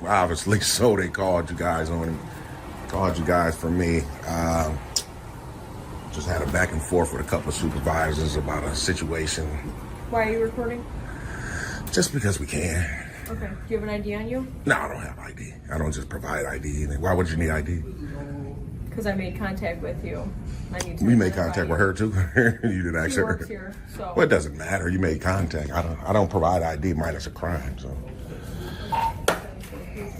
Obviously, so they called you guys for me. Just had a back and forth with a couple of supervisors about a situation. Why are you recording? Just because we can. Okay. Do you have an ID on you? No, I don't have ID. I don't just provide ID. Why would you need ID? Because I made contact with you. I need to. You made contact with her too? You did actually. She works here, so. Well, it doesn't matter. You made contact. I don't provide ID minus a crime. So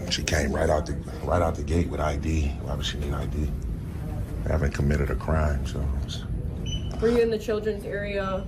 she came right out the gate with ID. Why would she need ID? I haven't committed a crime, so. Were you in the children's area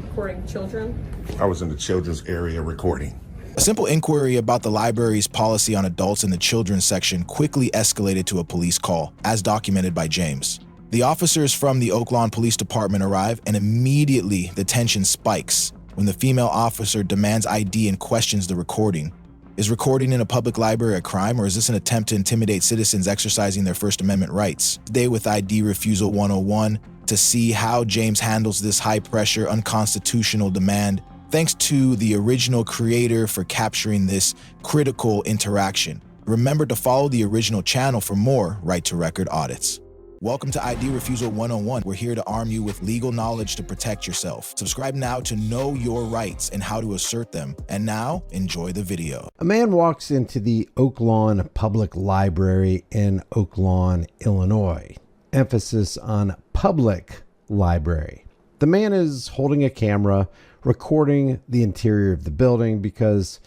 recording children? I was in the children's area recording. A simple inquiry about the library's policy on adults in the children's section quickly escalated to a police call, as documented by James. The officers from the Oak Lawn Police Department arrive, and immediately the tension spikes when the female officer demands ID and questions the recording. Is recording in a public library a crime, or is this an attempt to intimidate citizens exercising their First Amendment rights? Today with ID Refusal 101 to see how James handles this high-pressure, unconstitutional demand, thanks to the original creator for capturing this critical interaction. Remember to follow the original channel for more right-to-record audits. Welcome to ID Refusal 101. We're here to arm you with legal knowledge to protect yourself. Subscribe now to know your rights and how to assert them. And now, enjoy the video. A man walks into the Oak Lawn Public Library in Oak Lawn, Illinois. Emphasis on public library. The man is holding a camera, recording the interior of the building because,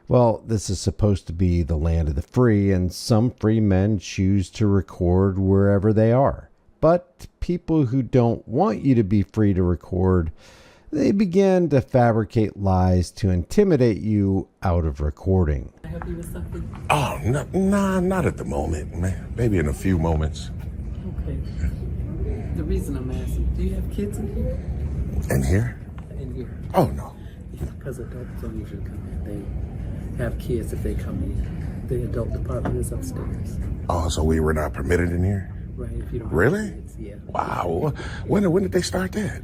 well, this is supposed to be the land of the free, and some free men choose to record wherever they are. But people who don't want you to be free to record, they begin to fabricate lies to intimidate you out of recording. Can I help you with something? Oh, no, not at the moment, man. Maybe in a few moments. Okay. The reason I'm asking, do you have kids in here? In here? In here. Oh, no. Because adults don't usually come in. They have kids if they come in. The adult department is upstairs. Oh, so we were not permitted in here? Right, if you don't Really? have kids, yeah. Wow. When did they start that?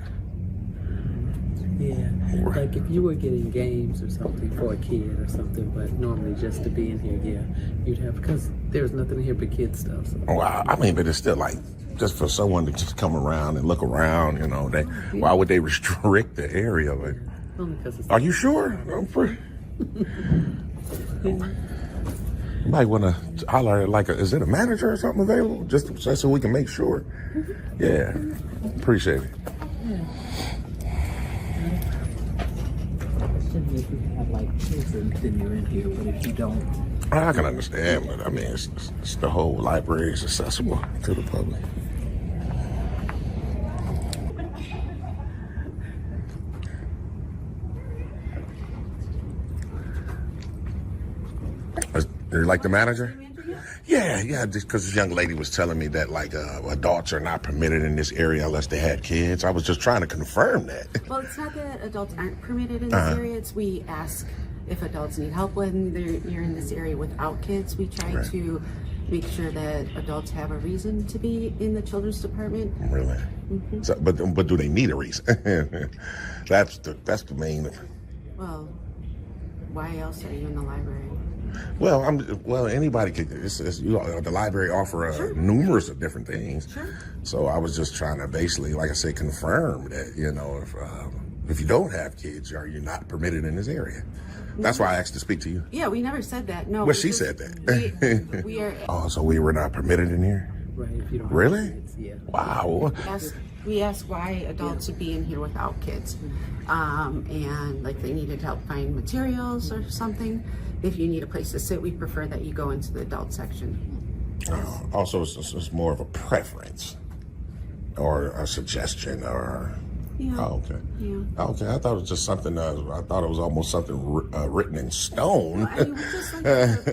Yeah, like if you were getting games or something for a kid or something, but normally just to be in here, yeah, you'd have, because there's nothing here but kid stuff. So. Wow. I mean, but it's still like, just for someone to just come around and look around, you know, why would they restrict the area? Like, Only because it's... are you sure? I'm pretty... You might want to holler at, like, is it a manager or something available? Just so we can make sure. Yeah, appreciate it. If you have like kids, then you're in here, but if you don't... I can understand, but I mean, it's the whole library is accessible to the public. You're like the manager? Yeah, just because this young lady was telling me that, like, adults are not permitted in this area unless they had kids. I was just trying to confirm that. Well, it's not that adults aren't permitted in this area. It's we ask if adults need help when you're in this area without kids. We try to make sure that adults have a reason to be in the children's department. Really? Mm-hmm. So, but do they need a reason? That's the main. Well, why else are you in the library? Well, anybody could. The library offer numerous of different things. Sure. So I was just trying to basically, like I said, confirm that, you know, if you don't have kids, are you not permitted in this area? That's why I asked to speak to you. Yeah, we never said that. No. Well, she said that. We are. Oh, so we were not permitted in here? Right, if you don't have Really? kids, yeah. Wow. We asked why adults would be in here without kids. And like they needed help find materials or something. If you need a place to sit, we prefer that you go into the adult section. Also, it's more of a preference or a suggestion or... Yeah. Oh, okay. Yeah. Okay, I thought it was just something, I thought it was almost something written in stone. I mean,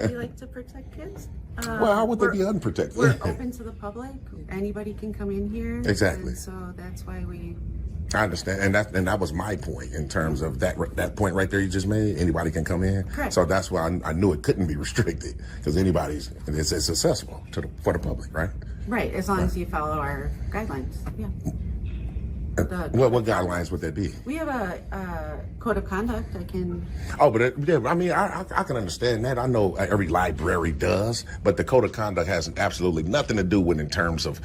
we like to protect kids. Well, how would they be unprotected? We're open to the public. Anybody can come in here. Exactly. And so that's why we... I understand, and that was my point in terms of that point right there you just made. Anybody can come in. Correct. So that's why I knew it couldn't be restricted because it's accessible for the public, right? Right, as long as you follow our guidelines. Yeah. What guidelines would that be? We have a code of conduct. I can. Oh, but yeah, I mean, I can understand that. I know every library does, but the code of conduct has absolutely nothing to do with in terms of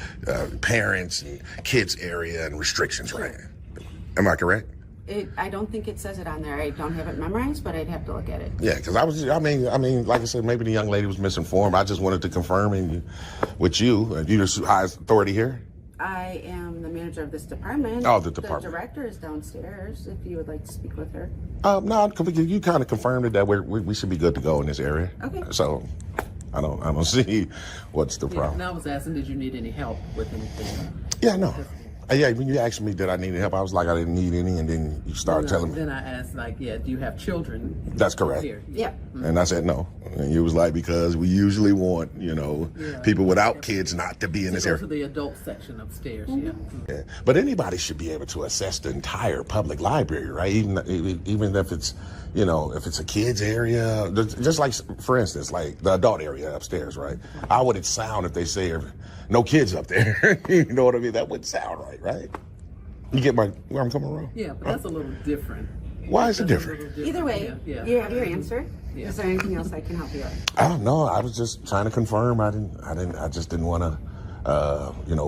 parents and kids area and restrictions, right? Am I correct? I don't think it says it on there. I don't have it memorized, but I'd have to look at it. Yeah, because I mean, like I said, maybe the young lady was misinformed. I just wanted to confirm with you. You're the highest authority here. I am the manager of this department. Oh, the department. The director is downstairs. If you would like to speak with her. No, you kind of confirmed it that we should be good to go in this area. Okay. So I don't see what's the problem. And I was asking, did you need any help with anything? Yeah, no. Yeah, when you asked me did I need any help, I was like I didn't need any, and then you started telling me. Then I asked, like, do you have children? That's correct. Here? Yeah. And I said no. And you was like, because we usually want, people without kids not to be in this Go area. to the adult section upstairs, Yeah. But anybody should be able to assess the entire public library, right? Even if it's, if it's a kids area, just like, for instance, like the adult area upstairs, right? How would it sound if they say no kids up there? You know what I mean? That wouldn't sound right? You get where I'm coming from? Yeah, but that's a little different. Why is it different? Either way, you have your answer. Yeah. Is there anything else I can help you with? I don't know. I was just trying to confirm. I just didn't want to,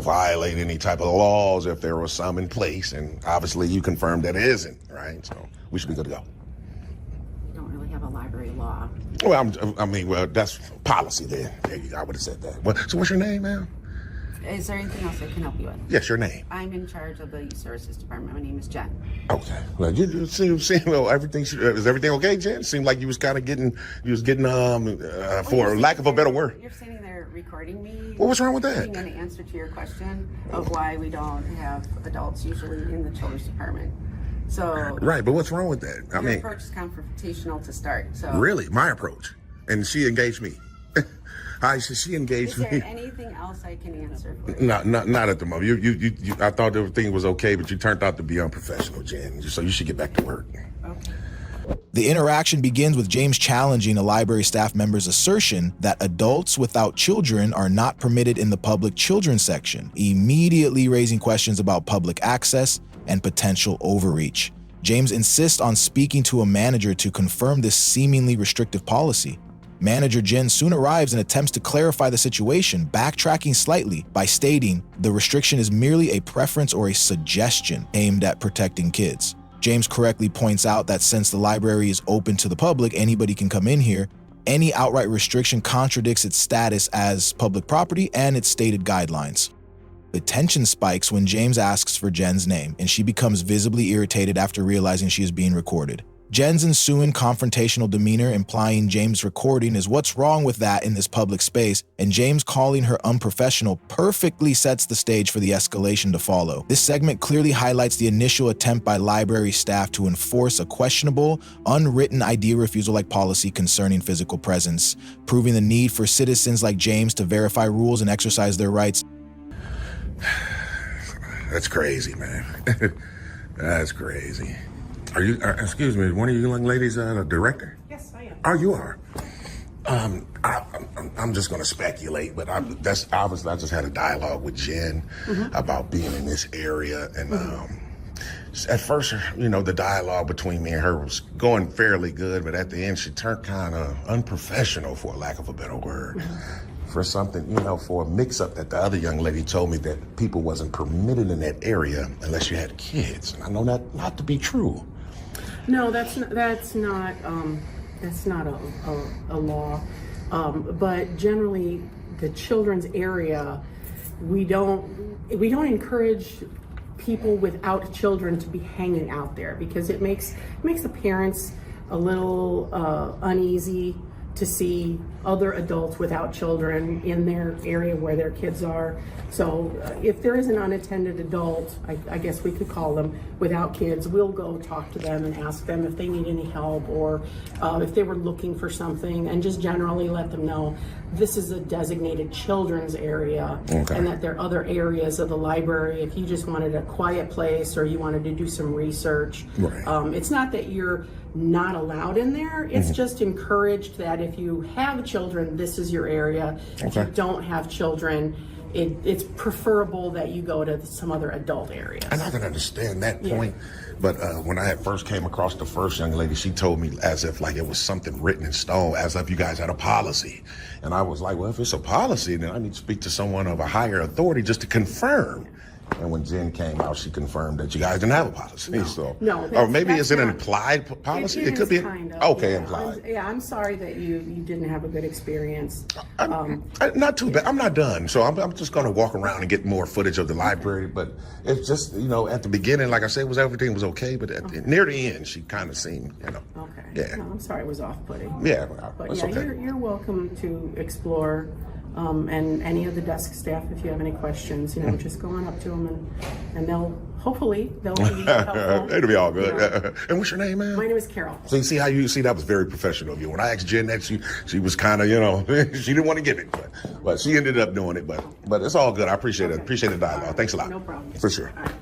violate any type of laws if there was some in place. And obviously you confirmed that it isn't, right? So we should be good to go. We don't really have a library law. Well, that's policy then. There you go. I would have said that. So what's your name, ma'am? Is there anything else I can help you with? Yes, your name. I'm in charge of the youth services department. My name is Jen. Okay. Well, you seem everything. Is everything okay, Jen? Seemed like you was kind of getting, for lack of a better word. You're sitting there recording me. Well, what's wrong with that? Giving an answer to your question of why we don't have adults usually in the children's department. So. Right, but what's wrong with that? Your approach is confrontational to start. So. Really, my approach, and she engaged me. She engaged me. Is there anything else I can answer for you? Not at the moment. You I thought everything was okay, but you turned out to be unprofessional, Jen. So you should get back to work. Okay. The interaction begins with James challenging a library staff member's assertion that adults without children are not permitted in the public children's section, immediately raising questions about public access and potential overreach. James insists on speaking to a manager to confirm this seemingly restrictive policy. Manager Jen soon arrives and attempts to clarify the situation, backtracking slightly by stating the restriction is merely a preference or a suggestion aimed at protecting kids. James correctly points out that since the library is open to the public, anybody can come in here. Any outright restriction contradicts its status as public property and its stated guidelines. The tension spikes when James asks for Jen's name, and she becomes visibly irritated after realizing she is being recorded. Jen's ensuing confrontational demeanor, implying James' recording is what's wrong with that in this public space, and James calling her unprofessional perfectly sets the stage for the escalation to follow. This segment clearly highlights the initial attempt by library staff to enforce a questionable, unwritten ID refusal-like policy concerning physical presence, proving the need for citizens like James to verify rules and exercise their rights. That's crazy, man. That's crazy. Excuse me, one of you young ladies a director? Yes, I am. Oh, you are? I'm just going to speculate, but I just had a dialogue with Jen about being in this area. And at first, the dialogue between me and her was going fairly good, but at the end, she turned kind of unprofessional, for lack of a better word. For something, for a mix-up that the other young lady told me that people wasn't permitted in that area unless you had kids. And I know that not to be true. No, that's not a law. But generally, the children's area, we don't encourage people without children to be hanging out there, because it makes the parents a little uneasy to see other adults without children in their area where their kids are. So if there is an unattended adult, I guess we could call them, without kids, we'll go talk to them and ask them if they need any help, or if they were looking for something, and just generally let them know this is a designated children's area, and that there are other areas of the library if you just wanted a quiet place or you wanted to do some research. Right. It's not that you're not allowed in there. It's just encouraged that if you have children, this is your area. If you don't have children, it's preferable that you go to some other adult areas. And I can understand that point, but when I had first came across the first young lady, she told me as if like it was something written in stone, as if you guys had a policy. And I was like, well, if it's a policy, then I need to speak to someone of a higher authority just to confirm. And when Jen came out, she confirmed that you guys didn't have a policy. No, or maybe that's is it an not- implied policy? It is could be kind of, okay, yeah. implied. I'm sorry that you didn't have a good experience. Not too bad. I'm not done, so I'm just going to walk around and get more footage of the library. But it's just, at the beginning, like I said, everything was okay, but near the end, she kind of seemed, Okay. Yeah. No, I'm sorry it was off-putting. Yeah, But it's yeah, okay. you're welcome to explore, and any of the desk staff, if you have any questions, just go on up to them and they'll be helpful. It'll be all good. Yeah. And what's your name, man? My name is Carol. So you see that was very professional of you. When I asked Jen that, she was kind of, she didn't want to give it, but she ended up doing it. But it's all good. I appreciate it. Appreciate the dialogue. Thanks a lot. No problem. For sure. All right.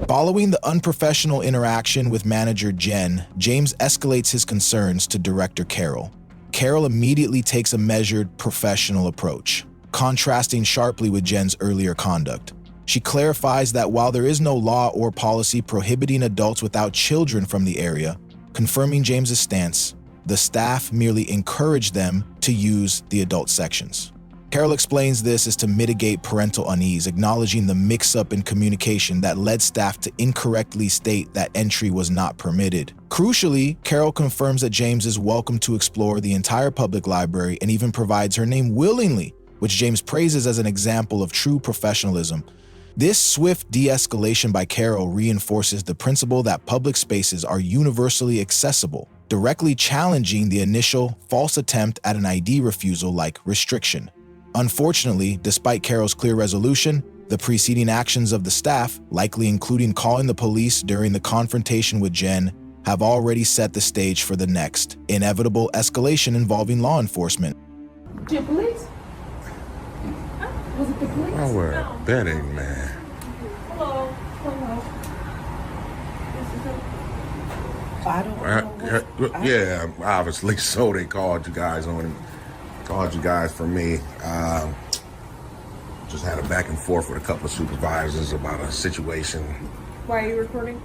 Following the unprofessional interaction with manager Jen, James escalates his concerns to Director Carol. Carol immediately takes a measured, professional approach, contrasting sharply with Jen's earlier conduct. She clarifies that while there is no law or policy prohibiting adults without children from the area, confirming James's stance, the staff merely encouraged them to use the adult sections. Carol explains this is to mitigate parental unease, acknowledging the mix-up in communication that led staff to incorrectly state that entry was not permitted. Crucially, Carol confirms that James is welcome to explore the entire public library and even provides her name willingly, which James praises as an example of true professionalism. This swift de-escalation by Carol reinforces the principle that public spaces are universally accessible, directly challenging the initial false attempt at an ID refusal like restriction. Unfortunately, despite Carol's clear resolution, the preceding actions of the staff, likely including calling the police during the confrontation with Jen, have already set the stage for the next, inevitable escalation involving law enforcement. The police? Was it the police? Oh, well, that ain't man. Hello. I don't know. Yeah, obviously. So they called you guys for me. Just had a back and forth with a couple of supervisors about a situation. Why are you recording?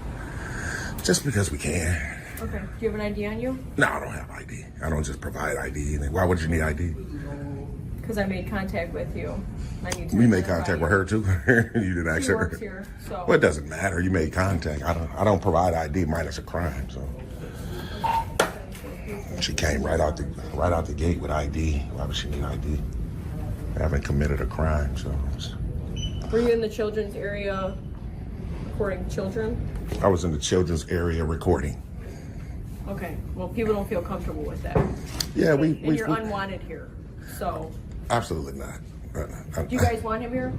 Just because we can. Okay. Do you have an ID on you? No, I don't have ID. I don't just provide ID. Why would you need ID? Because I made contact with you. I need to We made identify contact you. with her too. You didn't ask She her. works here, so. Well, it doesn't matter. You made contact. I don't provide ID minus a crime. So she came right out the gate with ID. Why would she need ID? I haven't committed a crime, so Were you in the children's area recording children? I was in the children's area recording. Okay. Well, people don't feel comfortable with that. Yeah, And you're unwanted here. So, absolutely not. do you guys want him here?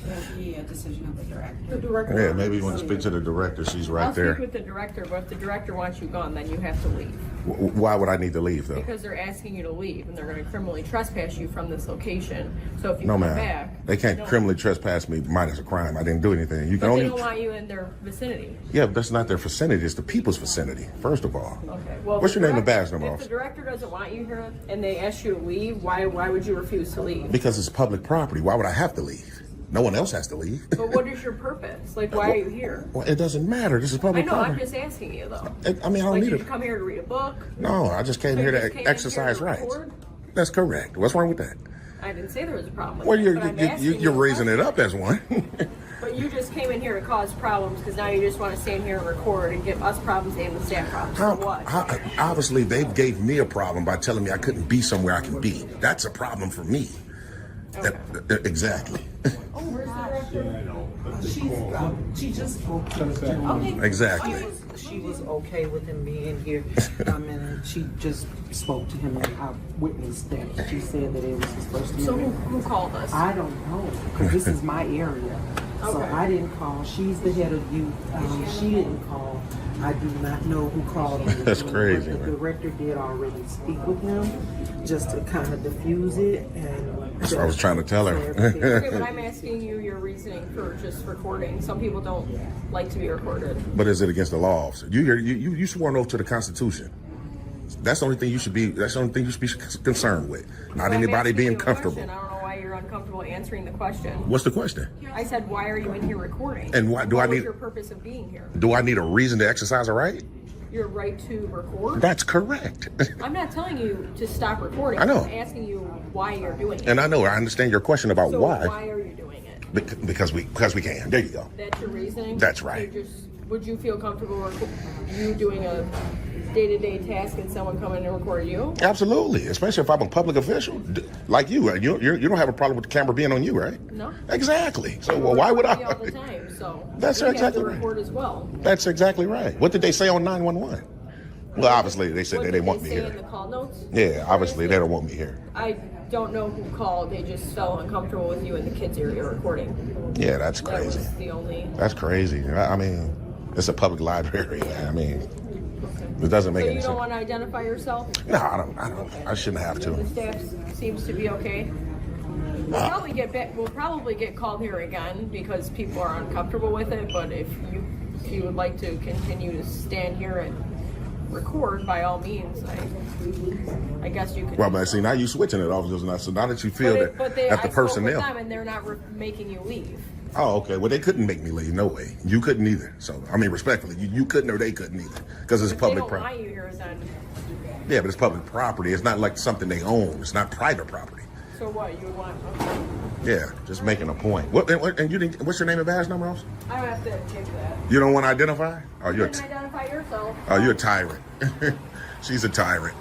That'd be a decision of the director. The director. Yeah, maybe you want to speak to the director. She's right I'll there. speak with the director, but if the director wants you gone, then you have to leave. Why would I need to leave though? Because they're asking you to leave, and they're going to criminally trespass you from this location. So if you No, come ma'am. back, They can't don't- criminally trespass me minus a crime. I didn't do anything. You can But they only. don't want you in their vicinity. Yeah, but that's not their vicinity. It's the people's vicinity. First of all. Okay. Well, What's if your the name and director- badge number, If the officer? director doesn't want you here and they ask you to leave, why would you refuse to leave? Because it's public property. Why would I have to leave? No one else has to leave. But what is your purpose? Like, why are you here? Well, it doesn't matter. This is I public know. I'm property. just asking you though. I mean, I don't Like, need did it. you come here to read a book? No, I just came So here you to just came in here exercise to rights. record? That's correct. What's wrong with that? I didn't say there was a problem with Well, that, but I'm asking you're you a raising it up question. as one. But you just came in here to cause problems because now you just want to stand here and record and give us problems and the staff problems. For what? Obviously, they gave me a problem by telling me I couldn't be somewhere I can be. That's a problem for me. Exactly. Where's the director? She just spoke to him. Exactly. She was okay with him being here. And she just spoke to him, and I witnessed that. She said that it was his First So Amendment. who called us? I don't know, because this is my area. So Okay. I didn't call. She's the head of youth. She didn't call. I do not know who called him. That's crazy, But the man. director did already speak with him, just to kind of diffuse it. And That's what I was trying to tell her. Okay, but I'm asking you your reasoning for just recording. Some people don't like to be recorded. But is it against the law, officer? You swore an oath to the Constitution. That's the only thing you should be. That's the only thing you should be concerned with. Not So I'm anybody asking being you a comfortable. question. I don't know why you're uncomfortable answering the question. What's the question? I said, why are you in here recording? And why do what I was need- your purpose of being here? Do I need a reason to exercise a right? Your right to record? That's correct. I'm not telling you to stop recording. I know. I'm asking you why you're doing it. And I understand your question about So why. why are you doing it? Because we can. There you go. That's your reasoning? That's right. Would you feel comfortable you doing a day-to-day task and someone coming and record you? Absolutely, especially if I'm a public official like you. You don't have a problem with the camera being on you, right? No. Exactly. So why would I? All the time, so That's we have exactly to right. record as well. That's exactly right. What did they say on 911? Well, obviously they said What they did didn't want me say here. in the call notes? Yeah, obviously they don't want me here. I don't know who called. They just felt uncomfortable with you in the kids' area recording. Yeah, that's That crazy. was the only. That's crazy. I mean, it's a public library. I mean, it doesn't make So any you don't sense. want to identify yourself? No, I don't. I shouldn't have The to. staff seems to be okay. We'll probably get called here again because people are uncomfortable with it. But if you would like to continue to stand here and record, by all means, I guess you could. Well, but see, now you switching it, officers. Now, so now that you feel that I the spoke with personnel. them and they're not making you leave. Oh, okay. Well, they couldn't make me leave. No way. You couldn't either. So, I mean, respectfully, you couldn't or they couldn't either because it's If public they don't property. want you here, then. Yeah, but it's public property. It's not like something they own. It's not private property. So what you would want? Okay. Yeah, just making a point. And you didn't? What's your name and badge number, officer? I don't have to take that. You don't want to identify? Oh, You you're can identify yourself. a tyrant. She's a tyrant.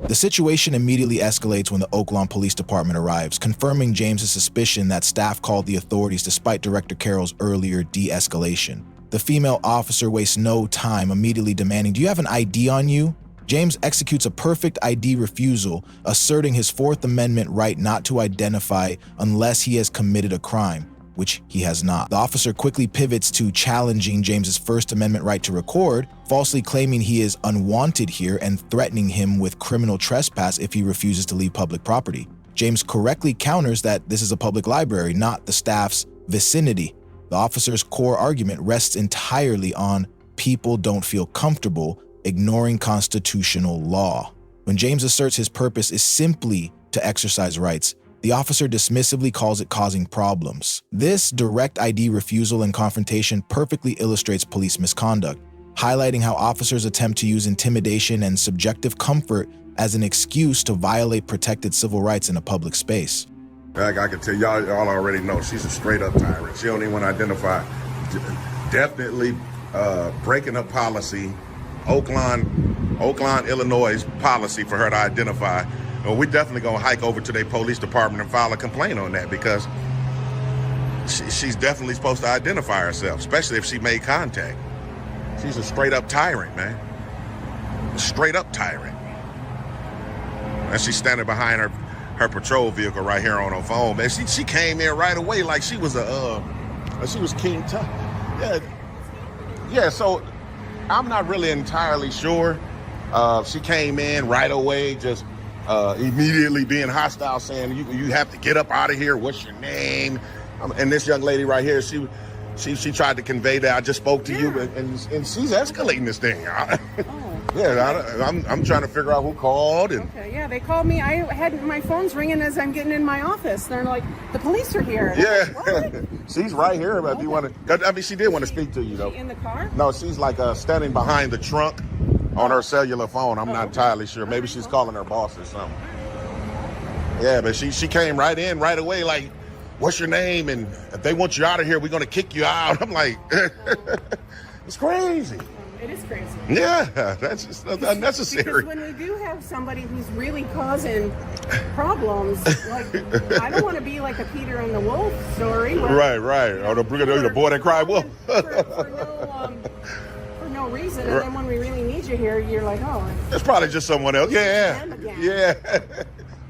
The situation immediately escalates when the Oaklawn Police Department arrives, confirming James's suspicion that staff called the authorities despite Director Carroll's earlier de-escalation. The female officer wastes no time, immediately demanding, "Do you have an ID on you?" James executes a perfect ID refusal, asserting his Fourth Amendment right not to identify unless he has committed a crime, which he has not. The officer quickly pivots to challenging James's First Amendment right to record, falsely claiming he is unwanted here and threatening him with criminal trespass if he refuses to leave public property. James correctly counters that this is a public library, not the staff's vicinity. The officer's core argument rests entirely on people don't feel comfortable, ignoring constitutional law. When James asserts his purpose is simply to exercise rights, the officer dismissively calls it causing problems. This direct ID refusal and confrontation perfectly illustrates police misconduct, highlighting how officers attempt to use intimidation and subjective comfort as an excuse to violate protected civil rights in a public space. Like I can tell y'all already know she's a straight up tyrant. She don't even want to identify. Definitely breaking up policy, Oaklawn, Illinois' policy for her to identify. Well, we definitely gonna hike over to their police department and file a complaint on that because she's definitely supposed to identify herself, especially if she made contact. She's a straight up tyrant, man. A straight up tyrant. And she's standing behind her patrol vehicle right here on her phone, man. She came in right away like she was she was King Tut. Yeah. So I'm not really entirely sure. She came in right away, just immediately being hostile, saying you have to get up out of here. What's your name? And this young lady right here, she tried to convey that I just spoke to you, and she's escalating this thing. I'm trying to figure out who called and. Okay, yeah, they called me. I had my phone's ringing as I'm getting in my office. They're like, the police are here. And Yeah, I'm like, what? she's right here. But if you want to, I mean, she did want to speak to you though. In the car? No, she's like standing behind the trunk on her cellular phone. I'm not entirely sure. Maybe she's calling her boss or something. Yeah, but she came right in right away like, what's your name? And if they want you out of here, we're going to kick you out. I'm like, it's crazy. It is crazy. Yeah, that's just unnecessary. Because when we do have somebody who's really causing problems, like, I don't want to be like a Peter and the Wolf story. Where, Right. Or the boy that cried wolf. for no reason. And then when we really need you here, you're like, oh. It's probably just someone else. Yeah. Them again. Yeah.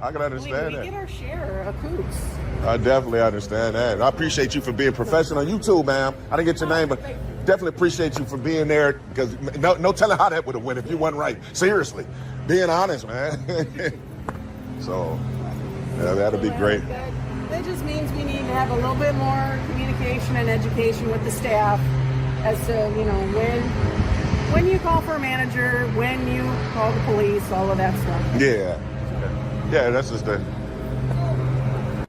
I can We understand that. get our share of coups. I definitely understand that. I appreciate you for being professional. You too, ma'am. I didn't get your name, but definitely appreciate you for being there because no telling how that would have went if you wasn't right. Seriously. Being honest, man. So, yeah, that'd be great. That just means we need to have a little bit more communication and education with the staff as to, when when you call for a manager, when you call the police, all of that stuff. Yeah. Yeah, that's just the...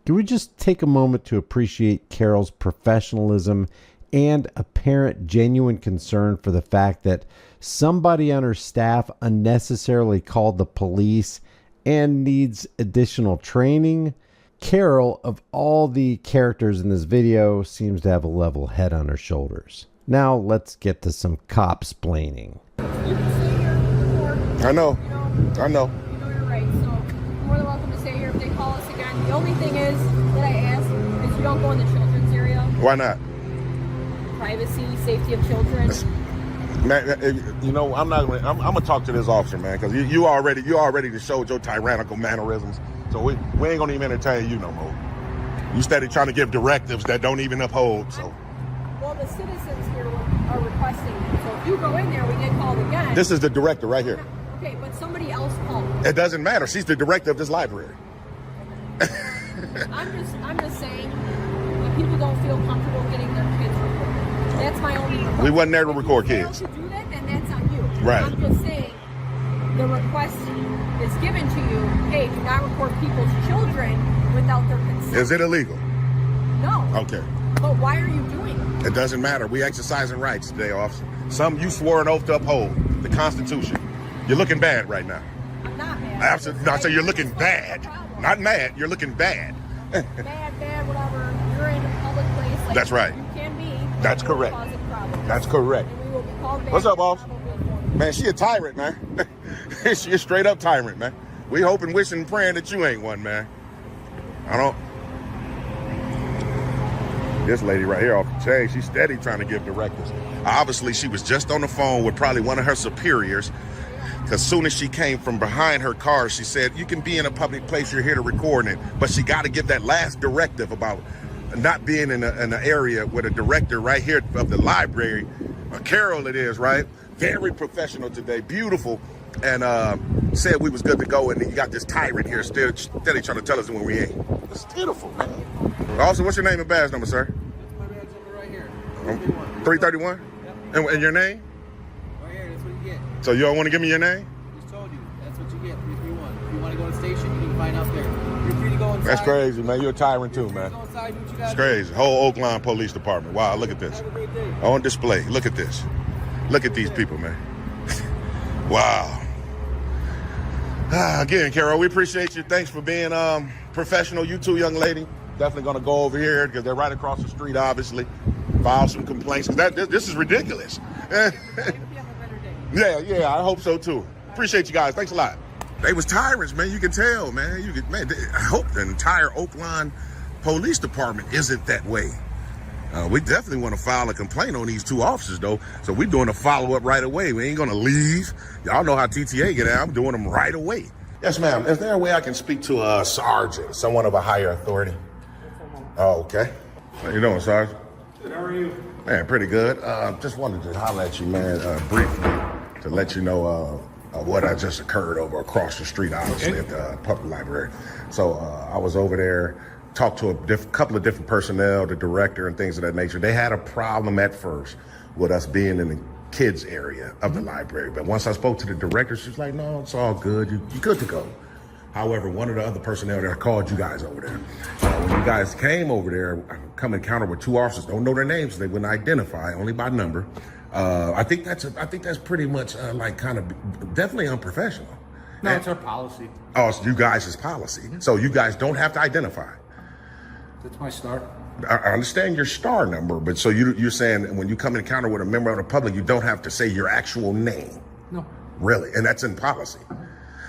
Can we just take a moment to appreciate Carol's professionalism and apparent genuine concern for the fact that somebody on her staff unnecessarily called the police and needs additional training? Carol, of all the characters in this video, seems to have a level head on her shoulders. Now let's get to some cop-splaining. You can stay here before. I know. You know you're right. So you're more than welcome to stay here if they call us again. The only thing is that I ask is you don't go in the children's area. Why not? Privacy, safety of children. Man, you know, I'm gonna talk to this officer, man, because you already showed your tyrannical mannerisms. So we ain't gonna even entertain you no more. You steady trying to give directives that don't even uphold. So. Well, the citizens here are requesting it. So if you go in there, we get called again. This is the director right here. Okay, but somebody else called. It doesn't matter. She's the director of this library. I'm just saying that people don't feel comfortable getting their kids recorded. That's my only request. We wasn't there to record If you kids. fail to do that, then that's on you. Right. I'm just saying the request is given to you, hey, do not record people's children without their consent. Is it illegal? No. Okay. But why are you doing it? It doesn't matter. We exercising rights today, officer. Some you swore an oath to uphold the Constitution. You're looking bad right now. I'm not mad. Absolutely. No, I say you're looking bad. Not mad. You're looking bad. Bad, whatever. You're in a public place. Like That's right. You can be. That's but you're correct. causing problems. That's correct. And we will be called back. What's up, boss? Probably. Man, she a tyrant, man. She a straight up tyrant, man. We hoping, wishing, and praying that you ain't one, man. I don't. This lady right here off the chain, she's steady trying to give directives. Obviously, she was just on the phone with probably one of her superiors, because soon as she came from behind her car, she said, you can be in a public place, you're here to record it. But she got to give that last directive about not being in an area with a director right here of the library. Carol it is, right? Very professional today, beautiful. And said we was good to go, and then you got this tyrant here steady trying to tell us when we ain't. It's beautiful, man. Also, what's your name and badge number, sir? My badge number right here. 331? Yep. And your name? Right here, that's what you get. So you don't want to give me your name? Just told you, that's what you get. 331. If you want to go to the station, you can find us there. You're free to go inside. That's crazy, man. You're a tyrant too, man. Go inside, do what you gotta It's do. crazy. Whole Oakland Police Department. Wow, look at this. Have a great day. On display. Look at this. Look at these people, man. Wow. Again, Carol, we appreciate you. Thanks for being professional. You too, young lady. Definitely going to go over here because they're right across the street, obviously. File some complaints. This is ridiculous. Yeah, I hope so too. Appreciate you guys. Thanks a lot. They was tyrants, man. You can tell, man. I hope the entire Oakland Police Department isn't that way. We definitely want to file a complaint on these two officers, though. So we're doing a follow-up right away. We ain't going to leave. Y'all know how TTA get out. I'm doing them right away. Yes, ma'am. Is there a way I can speak to a sergeant, someone of a higher authority? Oh, okay. How you doing, Sergeant? Good, how are you? Man, pretty good. Just wanted to holler at you, man, briefly to let you know what I just occurred over across the street, obviously, at the public library. So I was over there, talked to a couple of different personnel, the director and things of that nature. They had a problem at first with us being in the kids area of the library. But once I spoke to the director, she was like, no, it's all good. You're good to go. However, one of the other personnel there called you guys over there. When you guys came over there, I come encounter with two officers. Don't know their names, so they wouldn't identify, only by number. I think that's pretty much like kind of definitely unprofessional. No, it's our policy. Oh, it's you guys' policy. So you guys don't have to identify. That's my start. I understand your star number, but so you're saying when you come encounter with a member of the public, you don't have to say your actual name. No. Really? And that's in policy.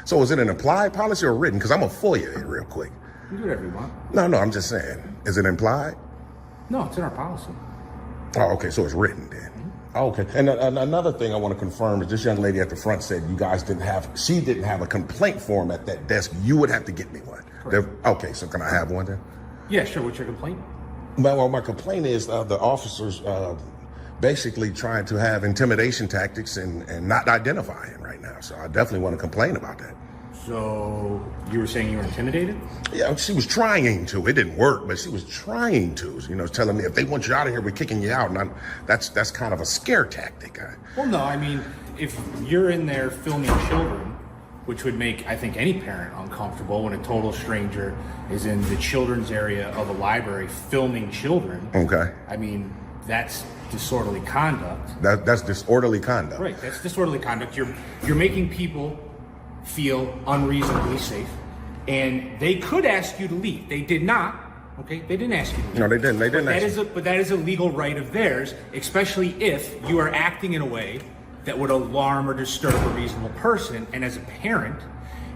So is it an applied policy or written? Because I'm going to FOIA it real quick. You do whatever you want. No, I'm just saying. Is it implied? No, it's in our policy. Oh, okay, so it's written then. Oh, okay. And another thing I want to confirm is this young lady at the front said you guys didn't have a complaint form at that desk. You would have to get me one. Okay, so can I have one then? Yeah, sure. What's your complaint? Well, my complaint is the officers basically trying to have intimidation tactics and not identifying right now. So I definitely want to complain about that. So you were saying you were intimidated? Yeah, she was trying to. It didn't work, but she was trying to. You know, telling me if they want you out of here, we're kicking you out. And that's kind of a scare tactic. Well, no, I mean, if you're in there filming children, which would make, I think, any parent uncomfortable when a total stranger is in the children's area of a library filming children. Okay. I mean, that's disorderly conduct. That's disorderly conduct. Right, that's disorderly conduct. You're making people feel unreasonably safe, and they could ask you to leave. They did not. Okay, they didn't ask you to leave. No, they didn't. They didn't. But that is a legal right of theirs, especially if you are acting in a way that would alarm or disturb a reasonable person. And as a parent,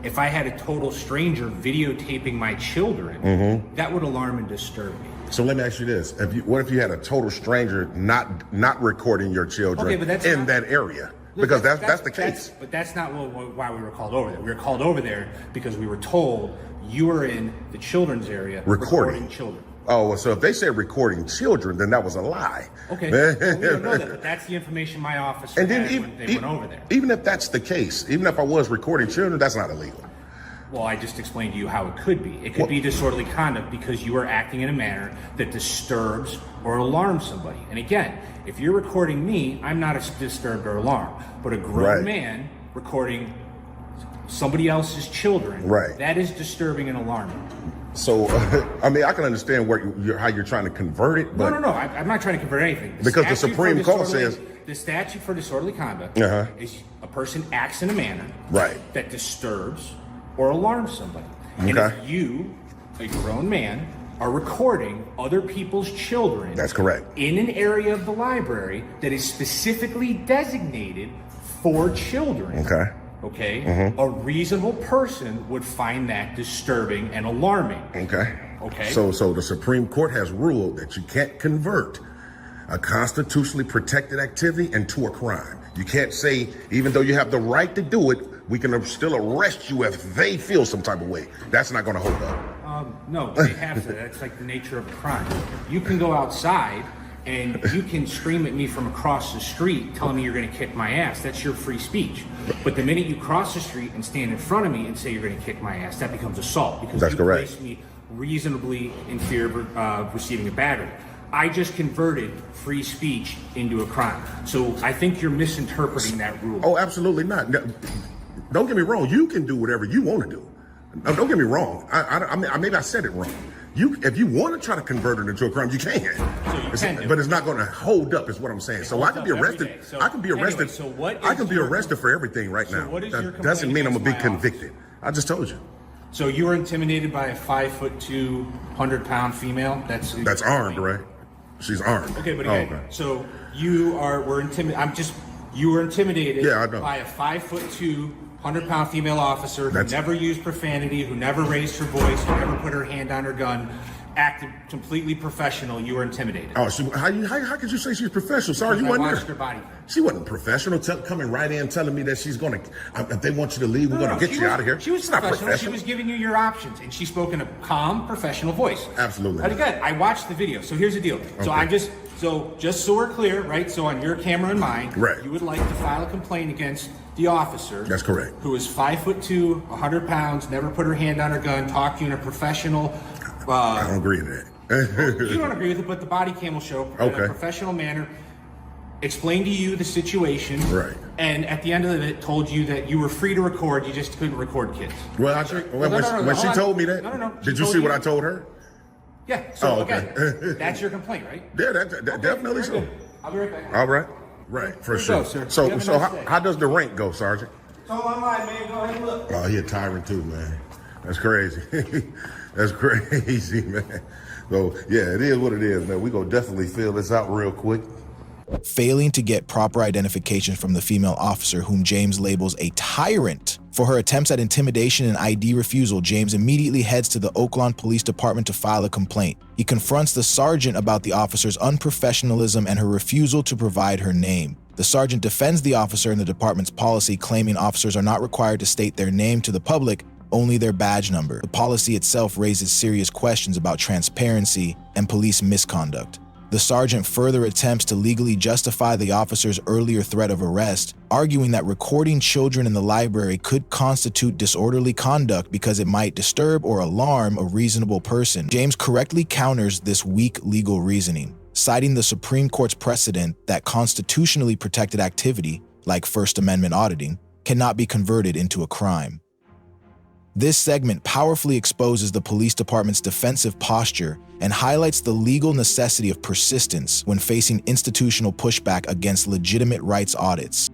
if I had a total stranger videotaping my children, that would alarm and disturb me. So let me ask you this: what if you had a total stranger not recording your children in that area? Because that's the case. But that's not why we were called over there. We were called over there because we were told you were in the children's area recording children. Oh, so if they said recording children, then that was a lie. Okay, well, we don't know that, but that's the information my officer had when they went over there. Even if that's the case, even if I was recording children, that's not illegal. Well, I just explained to you how it could be. It could be disorderly conduct because you are acting in a manner that disturbs or alarms somebody. And again, if you're recording me, I'm not disturbed or alarmed. But a grown man recording somebody else's children, that is disturbing and alarming. So, I mean, I can understand how you're trying to convert it, but... No, I'm not trying to convert anything. Because the Supreme Court says... The statute for disorderly conduct is a person acts in a manner that disturbs or alarms somebody. And if you, a grown man, are recording other people's children... That's correct. ...in an area of the library that is specifically designated for children... a reasonable person would find that disturbing and alarming. Okay. So the Supreme Court has ruled that you can't convert a constitutionally protected activity into a crime. You can't say, even though you have the right to do it, we can still arrest you if they feel some type of way. That's not going to hold up. No, they have to. That's like the nature of a crime. You can go outside and you can scream at me from across the street telling me you're going to kick my ass. That's your free speech. But the minute you cross the street and stand in front of me and say you're going to kick my ass, that becomes assault because you place me reasonably in fear of receiving a battery. I just converted free speech into a crime. So I think you're misinterpreting that rule. Oh, absolutely not. Don't get me wrong. You can do whatever you want to do. Don't get me wrong. Maybe I said it wrong. If you want to try to convert it into a crime, you can. So but it's not going to hold up, is what I'm saying. So I can be arrested. I can be arrested. I can be arrested for everything right now. That doesn't mean I'm going to be convicted. I just told you. So you were intimidated by a 5'2", 100-pound female? That's armed, right? She's armed. Okay, but again, so you were intimidated. You were intimidated by a 5'2", 100-pound female officer who never used profanity, who never raised her voice, who never put her hand on her gun, acted completely professional. You were intimidated. Oh, how could you say she's professional? Sorry, you wasn't watched her body. She wasn't professional. Coming right in, telling me that she's going to, if they want you to leave, we're going to get you out of here. She was professional. She was giving you your options, and she spoke in a calm, professional voice. Absolutely. But again, I watched the video. So here's the deal. So just so we're clear, right? So on your camera and mine, you would like to file a complaint against the officer. That's correct. Who is 5'2", 100 pounds, never put her hand on her gun, talked to you in a professional. I don't agree with that. You don't agree with it, but the body cam will show in a professional manner. Explained to you the situation, and at the end of it, told you that you were free to record. You just couldn't record kids. Well, when she told me that, did you see what I told her? Yeah. So again, that's your complaint, right? Yeah, that definitely so. I'll be right back. All right. Right, for sure. So how does the rank go, Sergeant? It's all online, man. Go ahead and look. Oh, he a tyrant too, man. That's crazy. That's crazy, man. So yeah, it is what it is, man. We gonna definitely fill this out real quick. Failing to get proper identification from the female officer, whom James labels a tyrant for her attempts at intimidation and ID refusal, James immediately heads to the Oaklawn Police Department to file a complaint. He confronts the sergeant about the officer's unprofessionalism and her refusal to provide her name. The sergeant defends the officer and the department's policy, claiming officers are not required to state their name to the public, only their badge number. The policy itself raises serious questions about transparency and police misconduct. The sergeant further attempts to legally justify the officer's earlier threat of arrest, arguing that recording children in the library could constitute disorderly conduct because it might disturb or alarm a reasonable person. James correctly counters this weak legal reasoning, citing the Supreme Court's precedent that constitutionally protected activity, like First Amendment auditing, cannot be converted into a crime. This segment powerfully exposes the police department's defensive posture and highlights the legal necessity of persistence when facing institutional pushback against legitimate rights audits.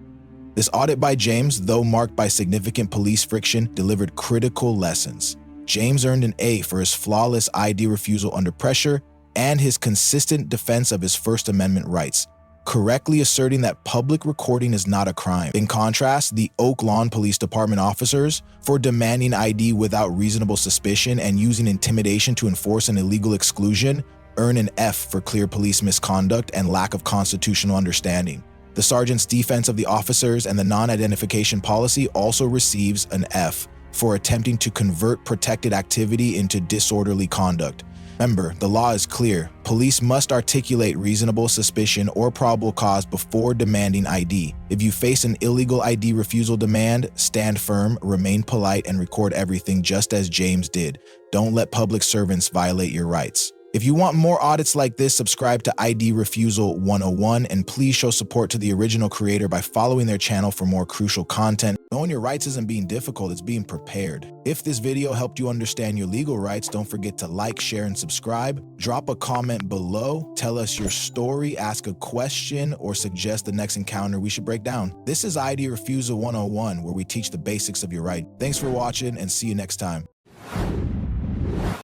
This audit by James, though marked by significant police friction, delivered critical lessons. James earned an A for his flawless ID refusal under pressure and his consistent defense of his First Amendment rights, correctly asserting that public recording is not a crime. In contrast, the Oak Lawn Police Department officers, for demanding ID without reasonable suspicion and using intimidation to enforce an illegal exclusion, earn an F for clear police misconduct and lack of constitutional understanding. The sergeant's defense of the officers and the non-identification policy also receives an F for attempting to convert protected activity into disorderly conduct. Remember, the law is clear. Police must articulate reasonable suspicion or probable cause before demanding ID. If you face an illegal ID refusal demand, stand firm, remain polite, and record everything just as James did. Don't let public servants violate your rights. If you want more audits like this, subscribe to ID Refusal 101, and please show support to the original creator by following their channel for more crucial content. Knowing your rights isn't being difficult, it's being prepared. If this video helped you understand your legal rights, don't forget to like, share, and subscribe. Drop a comment below, tell us your story, ask a question, or suggest the next encounter we should break down. This is ID Refusal 101, where we teach the basics of your right. Thanks for watching, and see you next time.